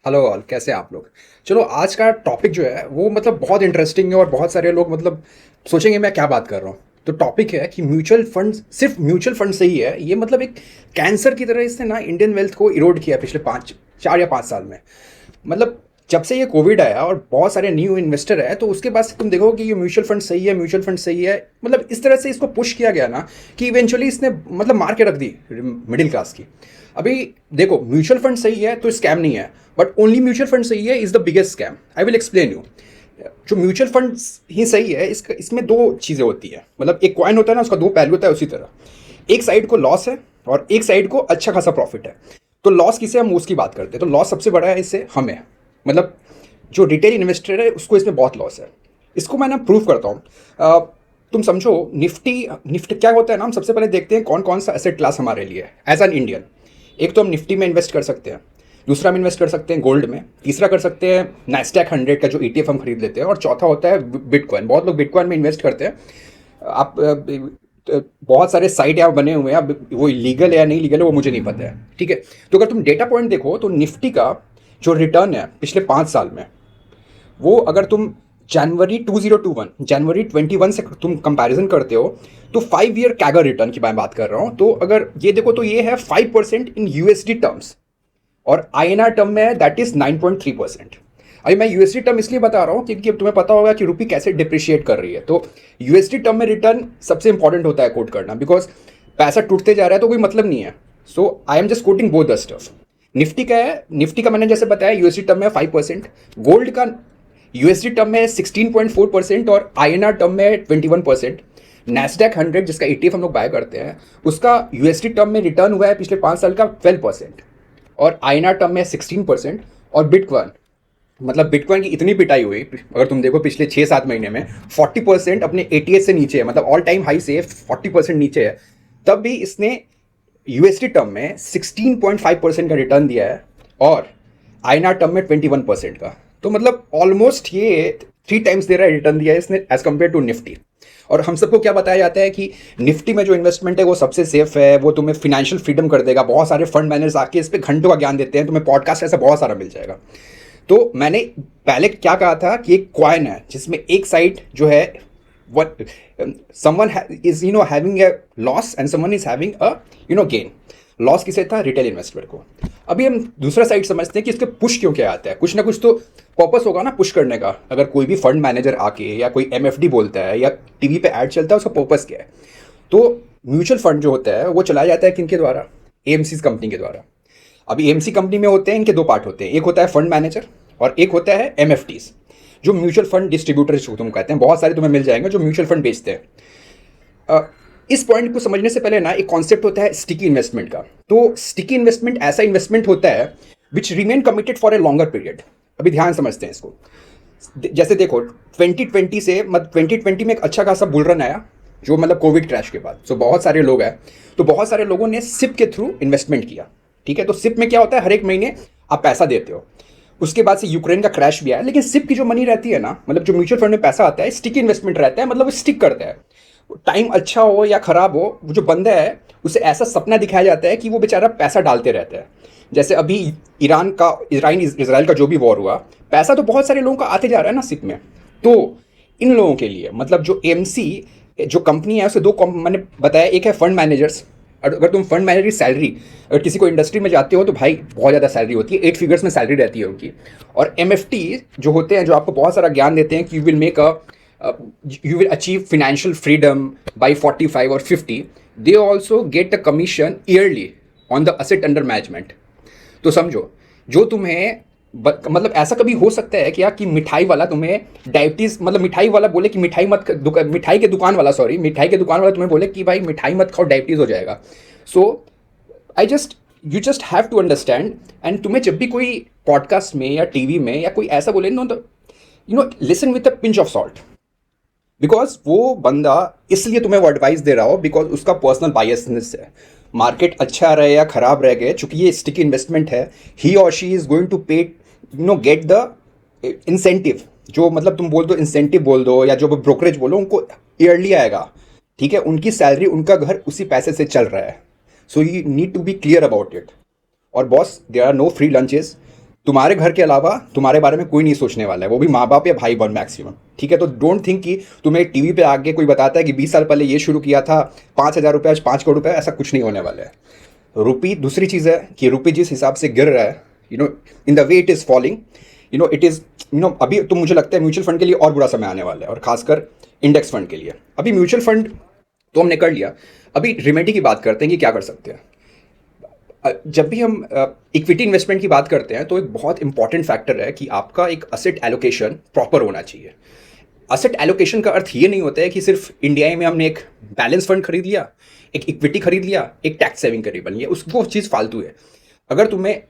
Hello all, कैसे हैं आप लोग। चलो, आज का टॉपिक जो है वो मतलब बहुत इंटरेस्टिंग है और बहुत सारे लोग मतलब सोचेंगे मैं क्या बात कर रहा हूँ। तो टॉपिक है कि म्यूचुअल फंड सिर्फ म्यूचुअल फंड से ही है, ये मतलब एक कैंसर की तरह इसने ना इंडियन वेल्थ को इरोड किया है पिछले 4 या 5 साल में। मतलब जब से ये कोविड आया और बहुत सारे न्यू इन्वेस्टर है, तो उसके बाद से तुम देखो कि ये म्यूचुअल फंड सही है, म्यूचुअल फंड सही है। मतलब इस तरह से इसको पुश किया गया ना कि इवेंचुअली इसने मतलब मार के रख दी मिडिल क्लास की। अभी देखो, म्यूचुअल फंड सही है तो स्कैम नहीं है, बट ओनली म्यूचुअल फंड सही है is the biggest scam. I will explain you. जो म्यूचुअल फंड ही सही है, इसका इसमें दो चीज़ें होती है। मतलब एक कॉइन होता है ना, उसका दो पहलू होता है। उसी तरह एक साइड को लॉस है और एक साइड को अच्छा खासा प्रॉफिट है। तो लॉस किसे, हम उसकी बात करते हैं। तो लॉस सबसे बड़ा है इससे हमें, मतलब जो रिटेल इन्वेस्टर है उसको इसमें बहुत लॉस है। इसको मैं ना प्रूव करता हूँ। तुम समझो, निफ्टी क्या होता है ना। हम सबसे पहले देखते हैं कौन कौन सा एसेट क्लास हमारे लिए है एज एन इंडियन। एक तो हम निफ्टी में इन्वेस्ट कर सकते हैं, दूसरा हम इन्वेस्ट कर सकते हैं गोल्ड में, तीसरा कर सकते हैं नैस्डैक 100 का जो ईटीएफ हम खरीद लेते हैं, और चौथा होता है बिटकॉइन। बहुत लोग बिटकॉइन में इन्वेस्ट करते हैं। आप बहुत सारे साइट यहाँ बने हुए हैं। अब वो लीगल है या नहीं लीगल है वो मुझे नहीं पता है, ठीक है। तो अगर तुम डेटा पॉइंट देखो तो निफ्टी का जो रिटर्न है पिछले 5 साल में, वो अगर तुम जनवरी 2021 से तुम कंपैरिजन करते हो, तो 5 ईयर कैगर रिटर्न की मैं बात कर रहा हूँ। तो अगर ये देखो तो ये है 5% इन यूएसडी टर्म्स, और आईएनआर टर्म में दैट इज 9.3%। अभी मैं यूएसडी टर्म इसलिए बता रहा हूँ क्योंकि अब तुम्हें पता होगा कि रुपी कैसे डिप्रिशिएट कर रही है। तो यूएसडी टर्म में रिटर्न सबसे इंपॉर्टेंट होता है कोट करना, बिकॉज पैसा टूटते जा रहा है तो कोई मतलब नहीं है। So I am just quoting both the stuff. Nifty का है, निफ्टी का मैंने जैसे बताया यूएसडी टर्म में 5%, गोल्ड का यूएसडी टर्म में 16.4% और आईएनआर टर्म में 21%। नैस्डैक 100 जिसका ईटीएफ हम लोग बाय करते हैं, उसका यूएसडी टर्म में रिटर्न हुआ है पिछले 5 साल का 12%, और आईएनआर टर्म में 16%। और बिटकॉइन, मतलब बिटकॉइन की इतनी पिटाई हुई, अगर तुम देखो पिछले 6-7 महीने में 40% अपने एटीएस से नीचे है, मतलब ऑल टाइम हाई से 40% नीचे है। तब भी इसने यूएसडी टर्म में 16.5% का रिटर्न दिया है, और आईएनआर टर्म में 21% का। तो मतलब ऑलमोस्ट ये 3 टाइम्स दे रहा है रिटर्न दिया है इसने एज कम्पेयर टू निफ्टी। और हम सबको क्या बताया जाता है कि निफ्टी में जो इन्वेस्टमेंट है वो सबसे सेफ है, वो तुम्हें फाइनेंशियल फ्रीडम कर देगा। बहुत सारे फंड मैनेजर्स आके इस पर घंटों का ज्ञान देते हैं, तुम्हें पॉडकास्ट ऐसा बहुत सारा मिल जाएगा। तो मैंने पहले क्या कहा था कि एक कॉइन है जिसमें एक साइड जो है, what someone is having a loss and someone is having a gain। Loss किसे था, रिटेल इन्वेस्टर को। अभी हम दूसरा साइड समझते हैं कि इसके पुश क्यों क्या आता है। कुछ ना कुछ तो पर्पस होगा ना पुश करने का। अगर कोई भी फंड मैनेजर आके या कोई एमएफडी बोलता है या टीवी पे ऐड चलता है, उसका पर्पस क्या है। तो म्यूचुअल फंड जो होता है वो चलाया जाता है किनके द्वारा, एएमसी कंपनी के द्वारा। अभी एएमसी कंपनी में होते हैं, इनके दो पार्ट होते हैं, एक होता है फंड मैनेजर और एक होता है एमएफटीज, जो म्यूचुअल फंड डिस्ट्रीब्यूटर तुम कहते हैं। बहुत सारे तुम्हें मिल जाएंगे जो म्यूचुअल फंड बेचते हैं। इस पॉइंट को समझने से पहले ना एक कॉन्सेप्ट होता है स्टिकी इन्वेस्टमेंट का। तो स्टिकी इन्वेस्टमेंट ऐसा इन्वेस्टमेंट होता है which remain committed for a longer period. अभी ध्यान समझते हैं इसको। जैसे देखो 2020 से, मतलब 2020 में एक अच्छा खासा बुल रन आया, जो मतलब कोविड क्रैश के बाद। सो बहुत सारे लोग हैं, तो बहुत सारे लोगों ने सिप के थ्रू इन्वेस्टमेंट किया, ठीक है। तो सिप में क्या होता है, हर एक महीने आप पैसा देते हो। उसके बाद से यूक्रेन का क्रैश भी आया, लेकिन सिप की जो मनी रहती है ना, मतलब जो म्यूचुअल फंड में पैसा आता है, स्टिकी इन्वेस्टमेंट रहता है, मतलब वो स्टिक करता है। टाइम अच्छा हो या खराब हो, वो जो बंदा है उसे ऐसा सपना दिखाया जाता है कि वो बेचारा पैसा डालते रहता है। जैसे अभी इजराइल का जो भी वॉर हुआ, पैसा तो बहुत सारे लोगों का आते जा रहा है ना सिप में। तो इन लोगों के लिए, मतलब जो एमसी जो कंपनी है उसे मैंने बताया, एक है फंड मैनेजर्स। अगर तुम फंड मैनेजर की सैलरी, अगर किसी को इंडस्ट्री में जाते हो तो भाई बहुत ज़्यादा सैलरी होती है, 8 फिगर्स में सैलरी रहती है उनकी। और एमएफटी जो होते हैं, जो आपको बहुत सारा ज्ञान देते हैं कि you will achieve financial freedom by 45 or 50, they also get a commission yearly on the asset under management। तो समझो, जो तुम्हें मतलब ऐसा कभी हो सकता है क्या कि मिठाई वाला तुम्हें डायबिटीज, मतलब मिठाई वाला बोले कि मिठाई के दुकान वाला, सॉरी, मिठाई के दुकान वाला तुम्हें बोले कि भाई मिठाई मत खाओ, डायबिटीज हो जाएगा। So you just have to understand. And तुम्हें जब भी कोई पॉडकास्ट में या टीवी में या कोई ऐसा बोले नो, तो listen with a pinch of salt. Because वो बंदा इसलिए तुम्हें वो एडवाइस दे रहा हो बिकॉज उसका पर्सनल बायसनेस है। मार्केट अच्छा रहे या खराब रह गए, चूंकि ये स्टिकी इन्वेस्टमेंट है, ही और शी इज गोइंग टू पे गेट द इंसेंटिव। जो मतलब तुम बोल दो इंसेंटिव बोल दो या जो ब्रोकरेज बोलो, उनको ईयरली आएगा, ठीक है। उनकी सैलरी, उनका घर उसी पैसे से चल रहा है। So you need to be clear about it. और boss, there are no free lunches. तुम्हारे घर के अलावा तुम्हारे बारे में कोई नहीं सोचने वाला है, वो भी माँ बाप या भाई बहन मैक्सिमम, ठीक है। तो डोंट थिंक कि तुम्हें टीवी पे आके कोई बताता है कि 20 साल पहले ये शुरू किया था, 5,000 रुपये आज 5 करोड़ रुपये, ऐसा कुछ नहीं होने वाला है। रुपी, दूसरी चीज़ है कि रुपी जिस हिसाब से गिर रहा है, in the way it is falling, it is, अभी तो मुझे लगता है म्यूचुअल फंड के लिए और बुरा समय आने वाला है, और खासकर इंडेक्स फंड के लिए। अभी म्यूचुअल फंड तो हमने कर लिया, अभी रेमेडी की बात करते हैं कि क्या कर सकते हैं। जब भी हम इक्विटी इन्वेस्टमेंट की बात करते हैं तो एक बहुत इंपॉर्टेंट फैक्टर है कि आपका एक असेट एलोकेशन प्रॉपर होना चाहिए। असेट एलोकेशन का अर्थ ये नहीं होता है कि सिर्फ इंडिया में हमने एक बैलेंस फंड खरीद लिया, एक इक्विटी खरीद लिया, एक टैक्स सेविंग करी बन लिया, वो चीज़ फालतू है। अगर तुम्हें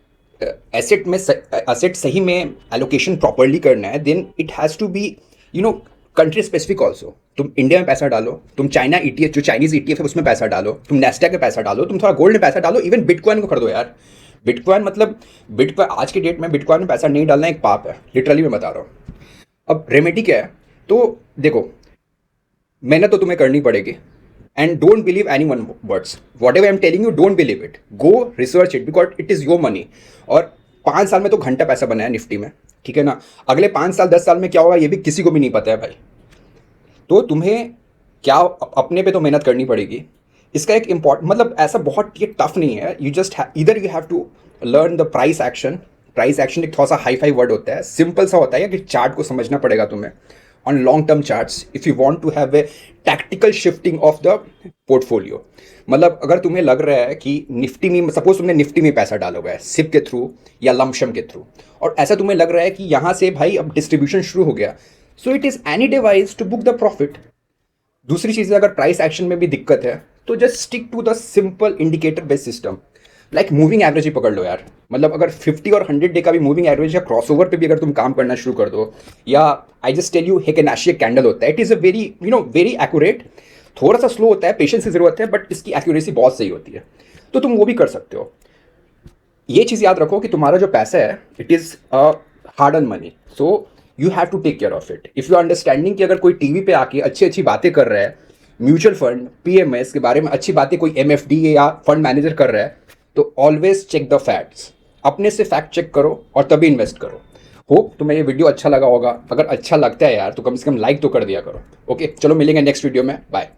असेट सही में एलोकेशन प्रॉपरली करना है, then it has to be country specific also. तुम इंडिया में पैसा डालो, तुम चाइना ETF, जो चाइनीज ETF है उसमें पैसा डालो, तुम नेस्डैक में पैसा डालो, तुम थोड़ा गोल्ड में पैसा डालो, इवन बिटकॉइन को खरीदो यार। बिटकॉइन बिटकॉइन आज की डेट में बिटकॉइन में पैसा नहीं डालना एक पाप है, लिटरली मैं बता रहा हूँ। अब रेमेडी क्या है, तो देखो, मेहनत तो तुम्हें करनी पड़ेगी, and don't believe any one words, what ever I am telling you, don't believe it, go research it, because it is your money. और 5 साल में तो घंटा पैसा बनाया निफ्टी में, ठीक है ना। अगले 5 साल 10 साल में क्या होगा ये भी किसी को भी नहीं पता है भाई। तो तुम्हें क्या अपने पे तो मेहनत करनी पड़ेगी। इसका एक मतलब ऐसा बहुत ये टफ नहीं है, यू जस्ट इधर you have to learn the price action. Price action एक थोड़ा सा हाई फाई वर्ड होता है, सिंपल सा होता है कि चार्ट को समझना पड़ेगा तुम्हें on long term charts if you want to have a tactical shifting of the portfolio. मतलब अगर तुम्हें लग रहा है कि निफ्टी में, सपोज तुमने निफ्टी में पैसा डाला हुआ है सिप के थ्रू या लमशम के थ्रू, और ऐसा तुम्हें लग रहा है कि यहाँ से भाई अब डिस्ट्रीब्यूशन शुरू हो गया, so it is any day wise to book the profit. दूसरी चीज़ है, अगर प्राइस एक्शन में भी दिक्कत है तो just stick to the simple indicator based system, like moving average ही पकड़ लो यार। मतलब अगर 50 और 100 डे का भी मूविंग एवरेज या क्रॉसओवर पे भी अगर तुम काम करना शुरू कर दो, या I just tell you Heikin Ashi candle होता है, it is a very very accurate, थोड़ा सा स्लो होता है, पेशेंस की जरूरत है, बट इसकी एक्यूरेसी बहुत सही होती है, तो तुम वो भी कर सकते हो। ये चीज़ याद रखो कि तुम्हारा जो पैसा है it is hard earn money, so you have to take care of it. If you understanding कि अगर कोई टीवी पे आके अच्छी अच्छी बातें कर रहा है, म्यूचुअल फंड PMS के बारे में अच्छी बातें कोई MFD या फंड मैनेजर कर रहा है, तो ऑलवेज चेक द फैक्ट्स, अपने से फैक्ट चेक करो और तभी इन्वेस्ट करो। होप तुम्हें ये वीडियो अच्छा लगा होगा, अगर अच्छा लगता है यार तो कम से कम लाइक तो कर दिया करो। ओके, चलो मिलेंगे नेक्स्ट वीडियो में, बाय।